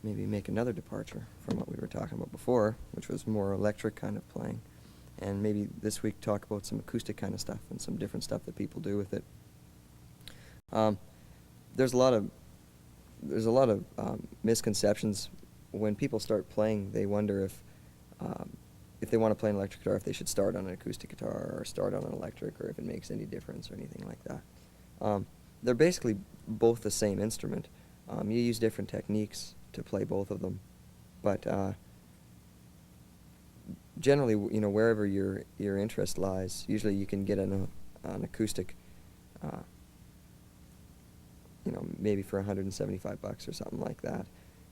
maybe make another departure from what we were talking about before, which was more electric kind of playing, and maybe this week talk about some acoustic kind of stuff and some different stuff that people do with it. There's a lot of misconceptions when people start playing. They wonder if they want to play an electric guitar, if they should start on an acoustic guitar or start on an electric, or if it makes any difference or anything like that. They're basically both the same instrument. You use different techniques to play both of them, but generally, wherever your interest lies, usually you can get an acoustic, maybe for $175 or something like that,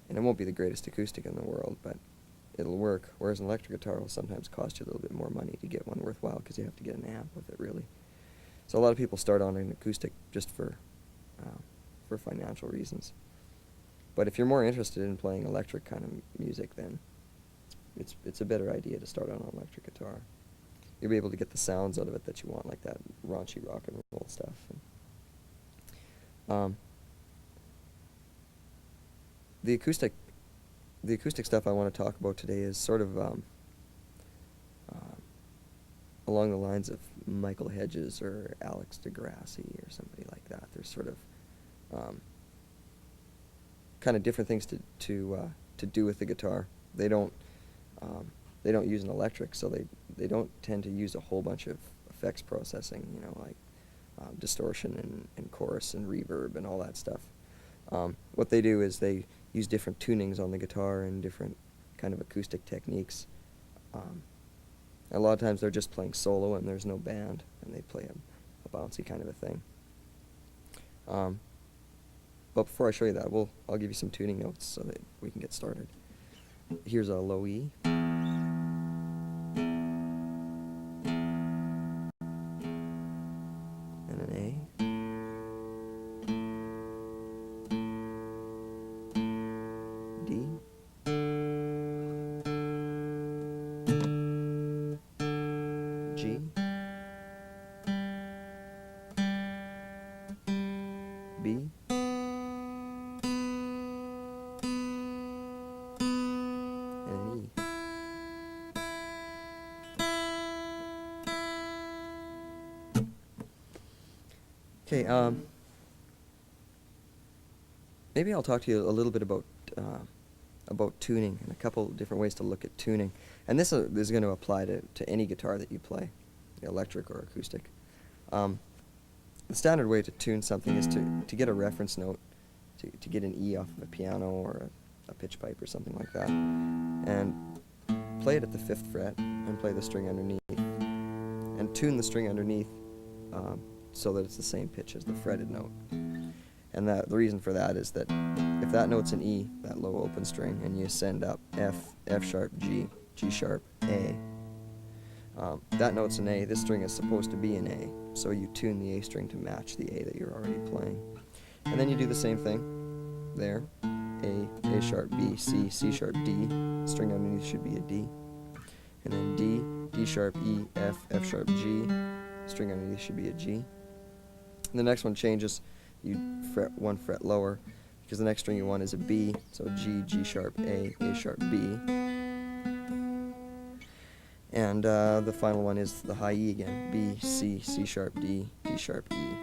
and it won't be the greatest acoustic in the world, but it'll work. Whereas an electric guitar will sometimes cost you a little bit more money to get one worthwhile, because you have to get an amp with it, really. So a lot of people start on an acoustic just for financial reasons. But if you're more interested in playing electric kind of music, then it's a better idea to start on an electric guitar. You'll be able to get the sounds out of it that you want, like that raunchy rock and roll stuff. The acoustic stuff I want to talk about today is sort of along the lines of Michael Hedges or Alex DeGrassi or somebody like that. They're sort of kind of different things to do with the guitar. They don't use an electric, so they don't tend to use a whole bunch of effects processing, like distortion and chorus and reverb and all that stuff. What they do is they use different tunings on the guitar and different kind of acoustic techniques. A lot of times they're just playing solo and there's no band, and they play a bouncy kind of a thing. But before I show you that, I'll give you some tuning notes so that we can get started. Here's a low E. And an A. D. G. B. And E. Okay, maybe I'll talk to you a little bit about tuning and a couple different ways to look at tuning. And this is going to apply to any guitar that you play, electric or acoustic. The standard way to tune something is to get a reference note, to get an E off of a piano or a pitch pipe or something like that, and play it at the 5th fret and play the string underneath, and tune the string underneath so that it's the same pitch as the fretted note. And the reason for that is that if that note's an E, that low open string, and you ascend up F, F sharp, G, G sharp, A, that note's an A, this string is supposed to be an A, so you tune the A string to match the A that you're already playing. And then you do the same thing there. A sharp, B, C, C sharp, D, string underneath should be a D. And then D, D sharp, E, F, F sharp, G, string underneath should be a G. And the next one changes. You fret 1 fret lower, because the next string you want is a B, so G, G sharp, A sharp, B. And the final one is the high E again, B, C, C sharp, D, D sharp, E.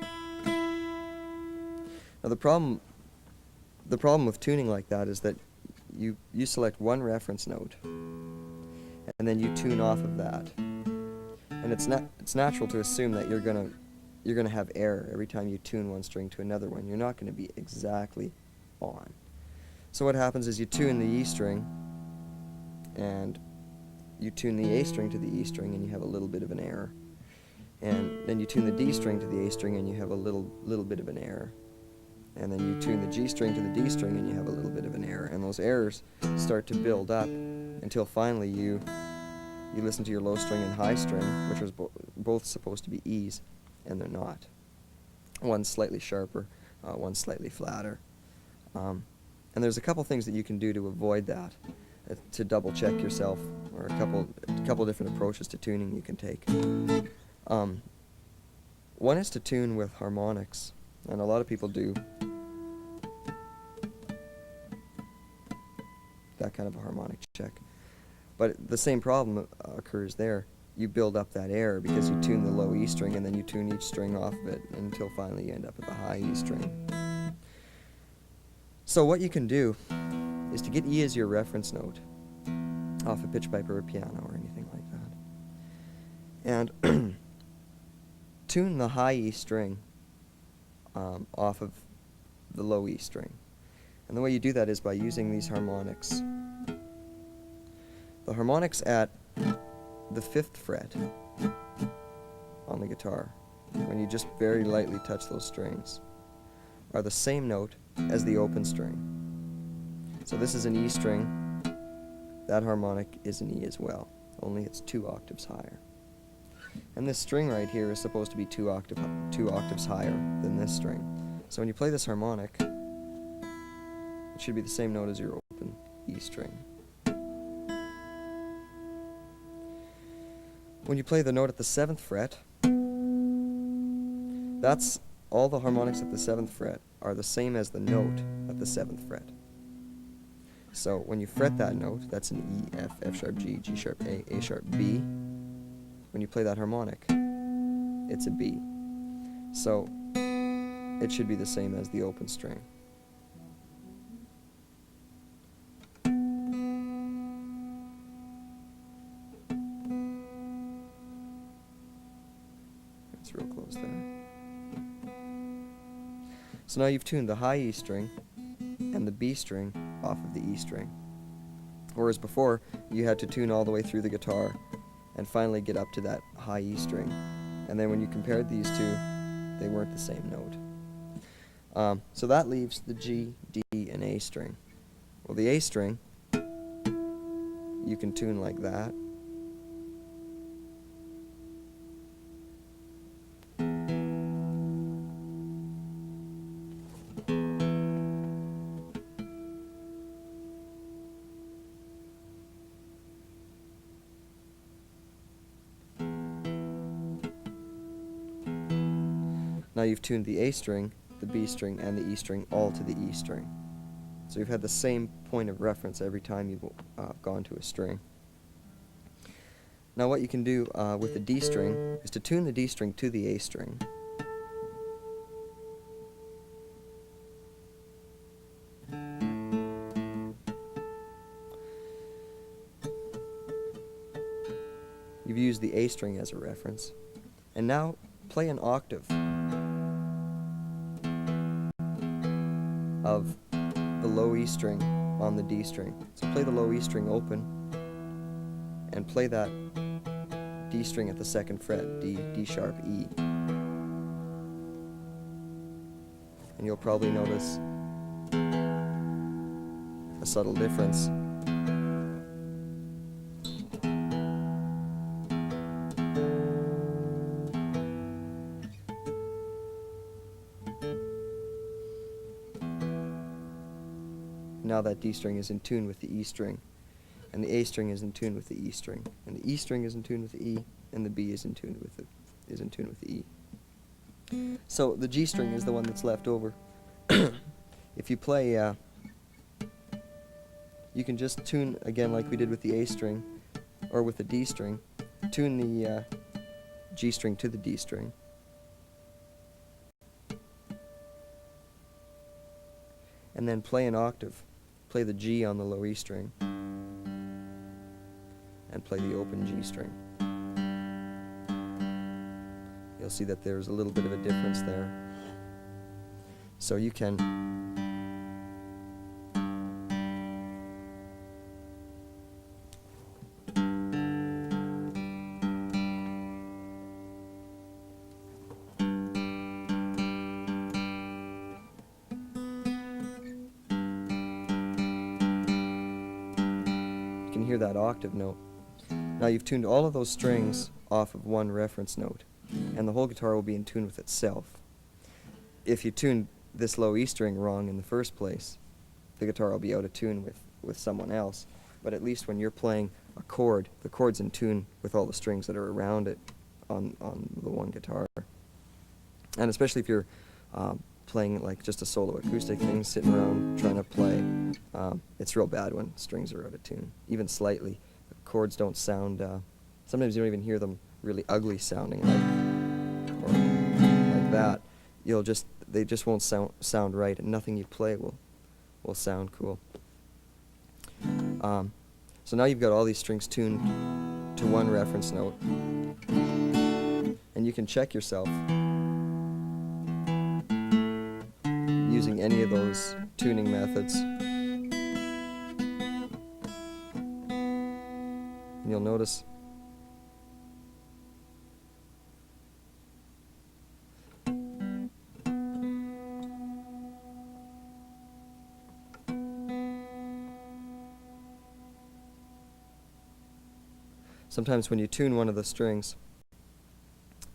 Now the problem with tuning like that is that you select one reference note, and then you tune off of that. And it's natural to assume that you're gonna have error every time you tune one string to another one. You're not going to be exactly on. So what happens is you tune the E string, and you tune the A string to the E string, and you have a little bit of an error. And then you tune the D string to the A string, and you have a little bit of an error. And then you tune the G string to the D string, and you have a little bit of an error. And those errors start to build up until finally you listen to your low string and high string, which was both supposed to be E's, and they're not. One's slightly sharper, one's slightly flatter. And there's a couple things that you can do to avoid that, to double check yourself, or a couple different approaches to tuning you can take. One is to tune with harmonics, and a lot of people do. that kind of a harmonic check. But the same problem occurs there. You build up that error because you tune the low E string and then you tune each string off of it until finally you end up at the high E string. So what you can do is to get E as your reference note off a pitch pipe or a piano or anything like that, and tune the high E string off of the low E string. And the way you do that is by using these harmonics. The harmonics at the 5th fret on the guitar, when you just very lightly touch those strings, are the same note as the open string. So this is an E string. That harmonic is an E as well, only it's 2 octaves higher. And this string right here is supposed to be 2 octaves higher than this string. So when you play this harmonic, it should be the same note as your open E string. When you play the note at the 7th fret, that's all the harmonics at the 7th fret are the same as the note at the 7th fret. So when you fret that note, that's an E, F, F sharp G, G sharp A sharp B. When you play that harmonic, it's a B. So it should be the same as the open string. It's real close there. So now you've tuned the high E string and the B string off of the E string. Whereas before, you had to tune all the way through the guitar and finally get up to that high E string. And then when you compared these two, they weren't the same note. So that leaves the G, D, and A string. Well, the A string, you can tune like that. Now you've tuned the A string, the B string, and the E string all to the E string. So you've had the same point of reference every time you've gone to a string. Now what you can do with the D string is to tune the D string to the A string. You've used the A string as a reference. And now play an octave of the low E string on the D string. So play the low E string open and play that D string at the 2nd fret, D, D sharp, E. And you'll probably notice a subtle difference. Now that D string is in tune with the E string, and the A string is in tune with the E string, and the E string is in tune with the E, and the B is in tune with the E. So the G string is the one that's left over. If you play, you can just tune again like we did with the A string, or with the D string. Tune the G string to the D string. And then play an octave. Play the G on the low E string, and play the open G string. You'll see that there's a little bit of a difference there. So you can hear that octave note. Now you've tuned all of those strings off of one reference note, and the whole guitar will be in tune with itself. If you tune this low E string wrong in the first place, the guitar will be out of tune with someone else. But at least when you're playing a chord, the chord's in tune with all the strings that are around it on the one guitar. And especially if you're playing like just a solo acoustic thing, sitting around trying to play, it's real bad when strings are out of tune, even slightly. The chords don't sound, sometimes you don't even hear them really ugly sounding, or like that. They just won't sound right, and nothing you play will sound cool. So now you've got all these strings tuned to one reference note, and you can check yourself using any of those tuning methods. And you'll notice sometimes when you tune one of the strings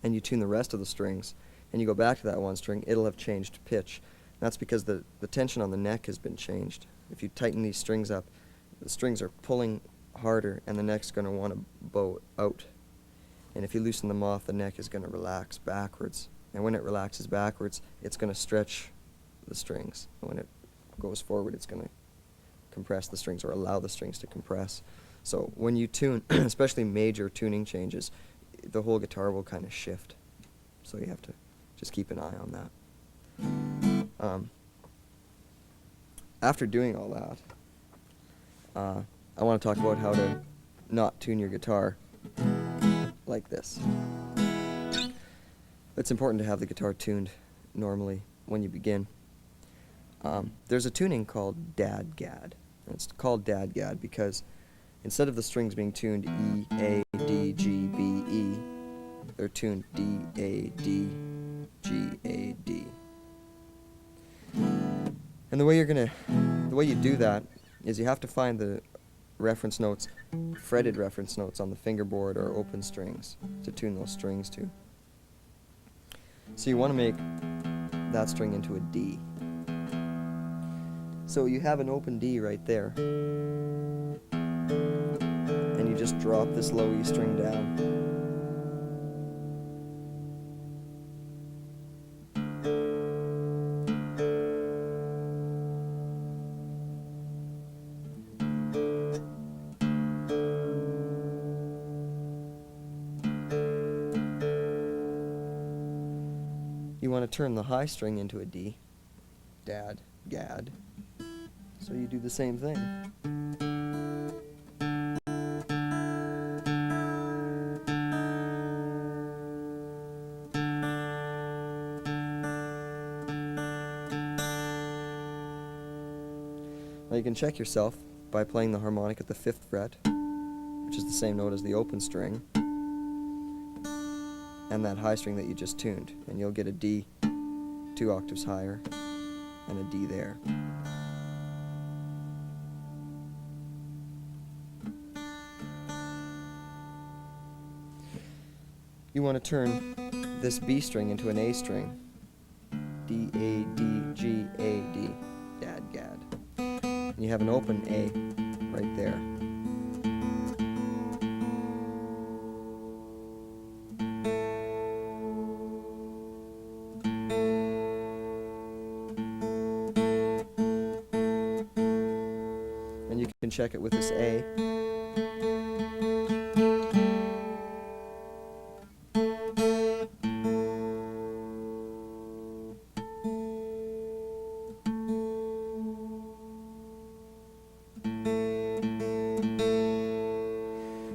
and you tune the rest of the strings and you go back to that one string, it'll have changed pitch. That's because the tension on the neck has been changed. If you tighten these strings up, the strings are pulling harder and the neck's going to want to bow out. And if you loosen them off, the neck is going to relax backwards. And when it relaxes backwards, it's going to stretch the strings. And when it goes forward, it's going to compress the strings or allow the strings to compress. So when you tune, especially major tuning changes, the whole guitar will kind of shift. So you have to just keep an eye on that. After doing all that, I want to talk about how to not tune your guitar like this. It's important to have the guitar tuned normally when you begin. There's a tuning called dadgad. And it's called dadgad because instead of the strings being tuned E, A, D, G, B, E, they're tuned D, A, D, G, A, D. And the way you do that is you have to find the reference notes, fretted reference notes on the fingerboard or open strings to tune those strings to. So you want to make that string into a D. So you have an open D right there, and you just drop this low E string down. You want to turn the high string into a D, dad, gad. So you do the same thing. Now you can check yourself by playing the harmonic at the 5th fret, which is the same note as the open string, and that high string that you just tuned, and you'll get a D 2 octaves higher and a D there. You want to turn this B string into an A string, D, A, D, G, A, D, dad, gad. And you have an open A right there. And you can check it with this A.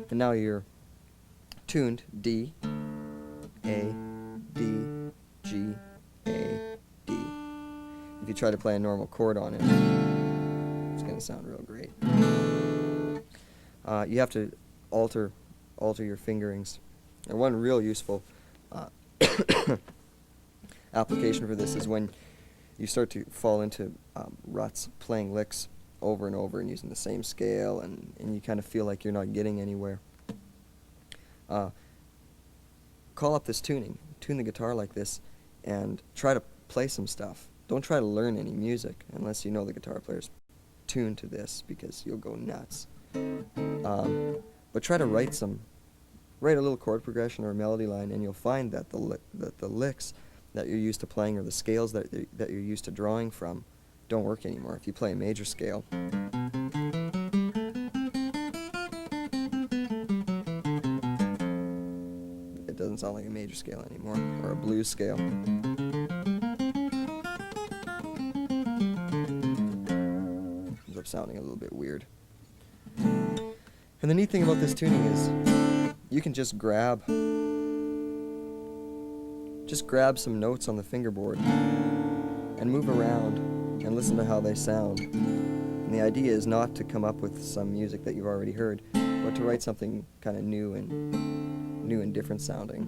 And now you're tuned D, A, D, G, A, D. If you try to play a normal chord on it, it's going to sound real great. You have to alter your fingerings. And one real useful application for this is when you start to fall into ruts, playing licks over and over and using the same scale, and you kind of feel like you're not getting anywhere. Call up this tuning, tune the guitar like this, and try to play some stuff. Don't try to learn any music unless you know the guitar player's tuned to this, because you'll go nuts. But try to write a little chord progression or a melody line, and you'll find that the licks that you're used to playing, or the scales that you're used to drawing from, don't work anymore. If you play a major scale, it doesn't sound like a major scale anymore, or a blues scale. Ends up sounding a little bit weird. And the neat thing about this tuning is you can just grab some notes on the fingerboard and move around and listen to how they sound. And the idea is not to come up with some music that you've already heard, but to write something kind of new and different sounding.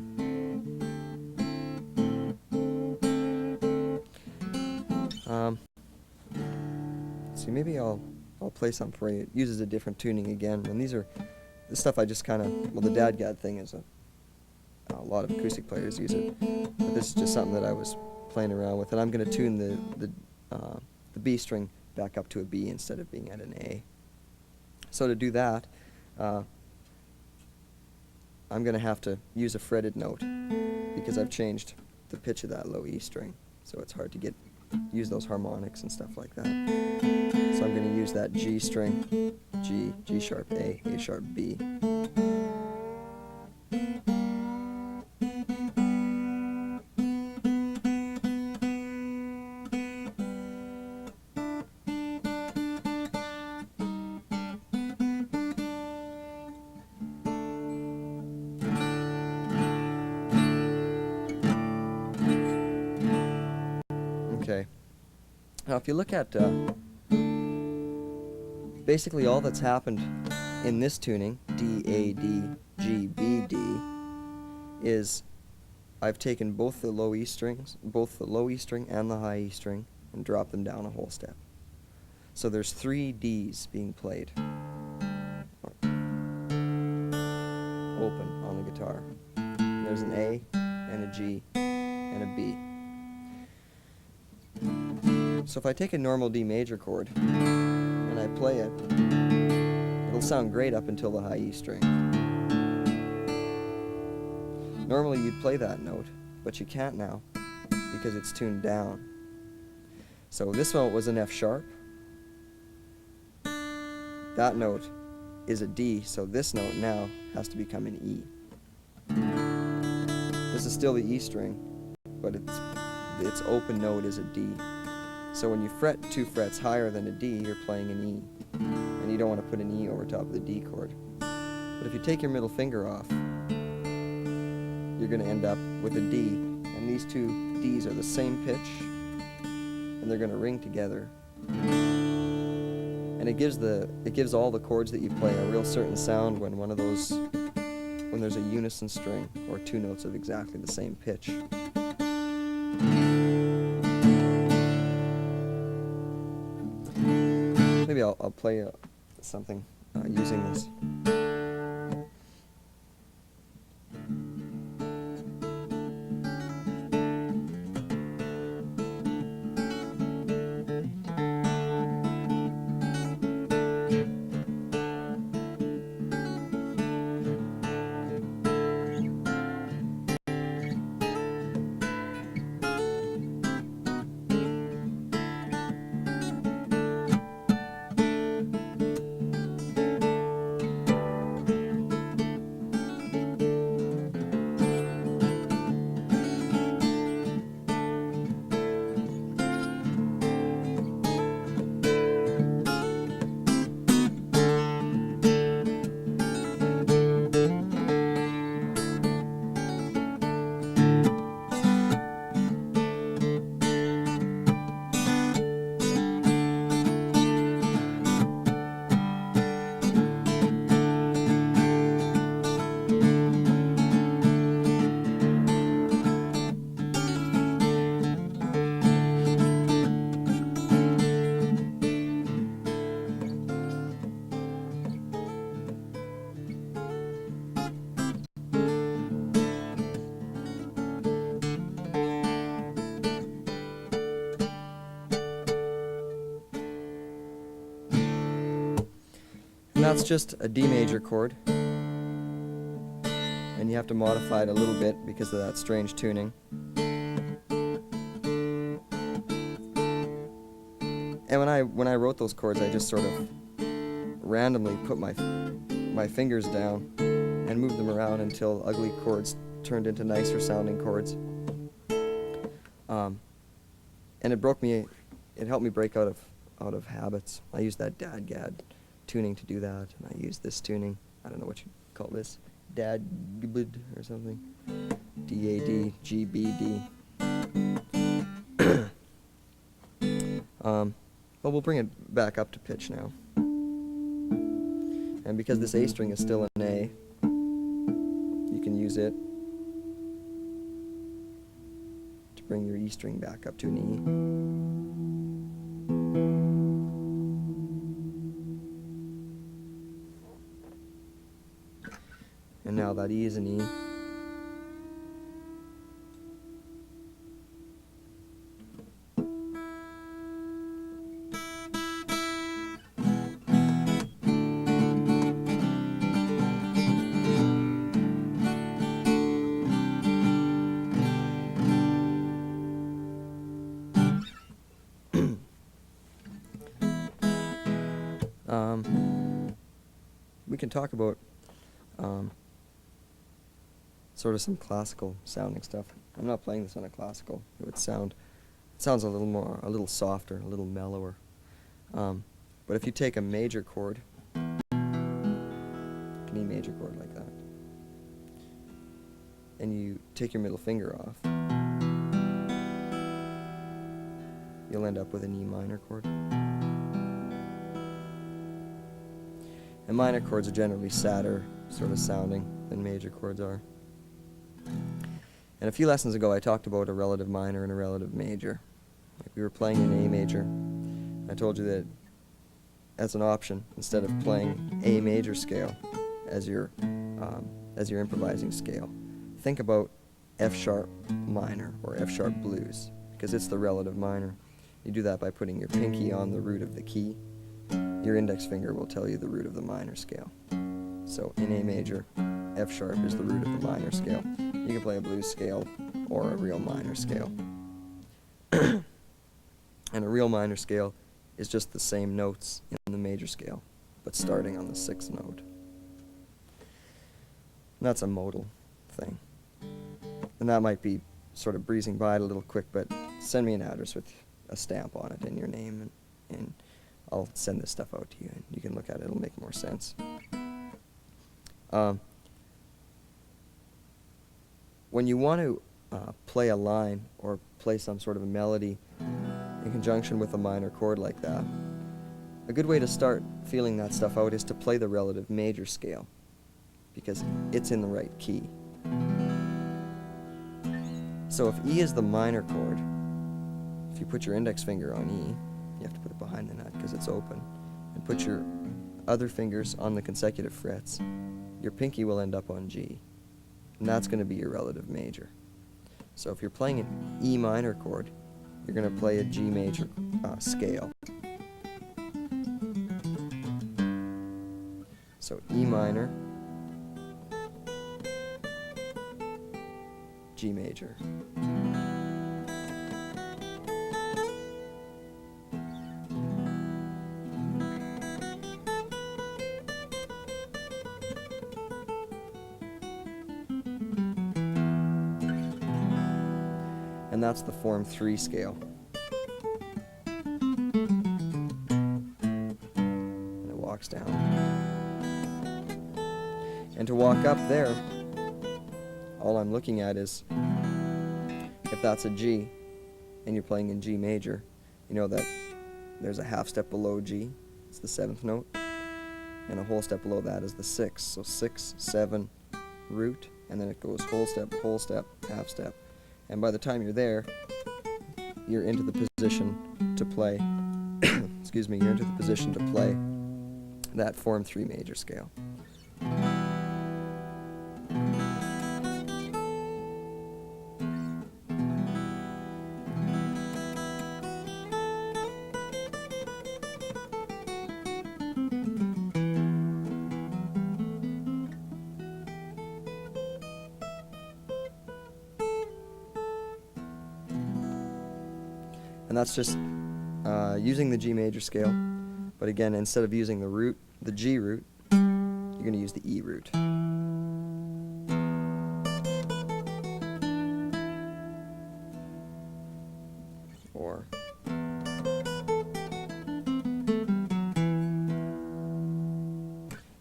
See, maybe I'll play something for you. It uses a different tuning again, and this stuff I just kind of, well, the dadgad thing is a lot of acoustic players use it, but this is just something that I was playing around with, and I'm going to tune the B string back up to a B instead of being at an A. So to do that, I'm going to have to use a fretted note because I've changed the pitch of that low E string, so it's hard to use those harmonics and stuff like that. So I'm going to use that G string, G, G sharp A, A sharp B. Okay. Now if you look at basically all that's happened in this tuning, D, A, D, G, B, D, is I've taken both the low E strings, both the low E string and the high E string, and dropped them down a whole step. So there's 3 Ds being played open on the guitar. There's an A and a G and a B. So if I take a normal D major chord and I play it, it'll sound great up until the high E string. Normally you'd play that note, but you can't now because it's tuned down. So this note was an F sharp. That note is a D, so this note now has to become an E. This is still the E string, but its open note is a D. So when you fret 2 frets higher than a D, you're playing an E. And you don't want to put an E over top of the D chord. But if you take your middle finger off, you're going to end up with a D. And these 2 Ds are the same pitch, and they're going to ring together. And it gives all the chords that you play a real certain sound when there's a unison string, or 2 notes of exactly the same pitch. Maybe I'll play something using this. And that's just a D major chord, and you have to modify it a little bit because of that strange tuning. when I wrote those chords, I just sort of randomly put my fingers down and moved them around until ugly chords turned into nicer sounding chords. And it helped me break out of habits. I used that dadgad tuning to do that, and I used this tuning. I don't know what you call this, dadgbd or something. D-A-D-G-B-D. But we'll bring it back up to pitch now. And because this A string is still an A, you can use it to bring your E string back up to an E. And now that E is an E. We can talk about sort of some classical sounding stuff. I'm not playing this on a classical. It sounds a little softer, a little mellower. But if you take a major chord, an E major chord like that, and you take your middle finger off, you'll end up with an E minor chord. And minor chords are generally sadder sort of sounding than major chords are. And a few lessons ago I talked about a relative minor and a relative major. Like we were playing in A major. I told you that as an option, instead of playing A major scale as your improvising scale, think about F sharp minor or F sharp blues, because it's the relative minor. You do that by putting your pinky on the root of the key. Your index finger will tell you the root of the minor scale. So in A major, F sharp is the root of the minor scale. You can play a blues scale or a real minor scale. And a real minor scale is just the same notes in the major scale, but starting on the 6th note. And that's a modal thing. And that might be sort of breezing by it a little quick, but send me an address with a stamp on it and your name, and I'll send this stuff out to you, and you can look at it. It'll make more sense. When you want to play a line or play some sort of a melody in conjunction with a minor chord like that, a good way to start feeling that stuff out is to play the relative major scale, because it's in the right key. So if E is the minor chord, if you put your index finger on E, you have to put it behind the nut because it's open, and put your other fingers on the consecutive frets, your pinky will end up on G, and that's going to be your relative major. So if you're playing an E minor chord, you're going to play a G major scale. So E minor, G major. And that's the form 3 scale. And it walks down. And to walk up there, all I'm looking at is, if that's a G, and you're playing in G major, you know that there's a half step below G, it's the 7th note, and a whole step below that is the 6th. So 6, 7, root, and then it goes whole step, half step. And by the time you're there, you're into the position to play, excuse me, you're into the position to play that form 3 major scale. And that's just using the G major scale, but again, instead of using the G root, you're going to use the E root. Or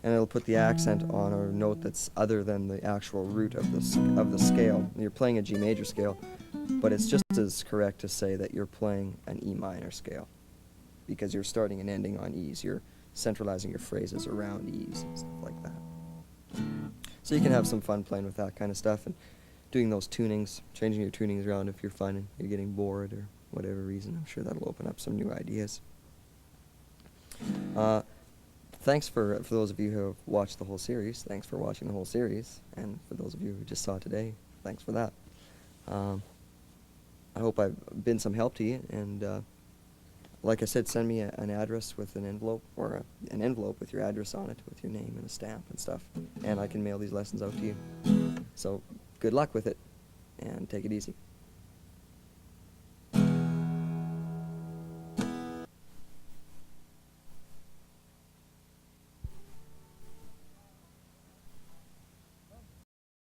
and it'll put the accent on a note that's other than the actual root of the scale. You're playing a G major scale, but it's just as correct to say that you're playing an E minor scale, because you're starting and ending on E's. You're centralizing your phrases around E's and stuff like that. So you can have some fun playing with that kind of stuff and doing those tunings, changing your tunings around if you're finding you're getting bored or whatever reason. I'm sure that'll open up some new ideas. Thanks for those of you who have watched the whole series. Thanks for watching the whole series. And for those of you who just saw it today, thanks for that. I hope I've been some help to you. And like I said, send me an address with an envelope, or an envelope with your address on it, with your name and a stamp and stuff. And I can mail these lessons out to you. So good luck with it, and take it easy.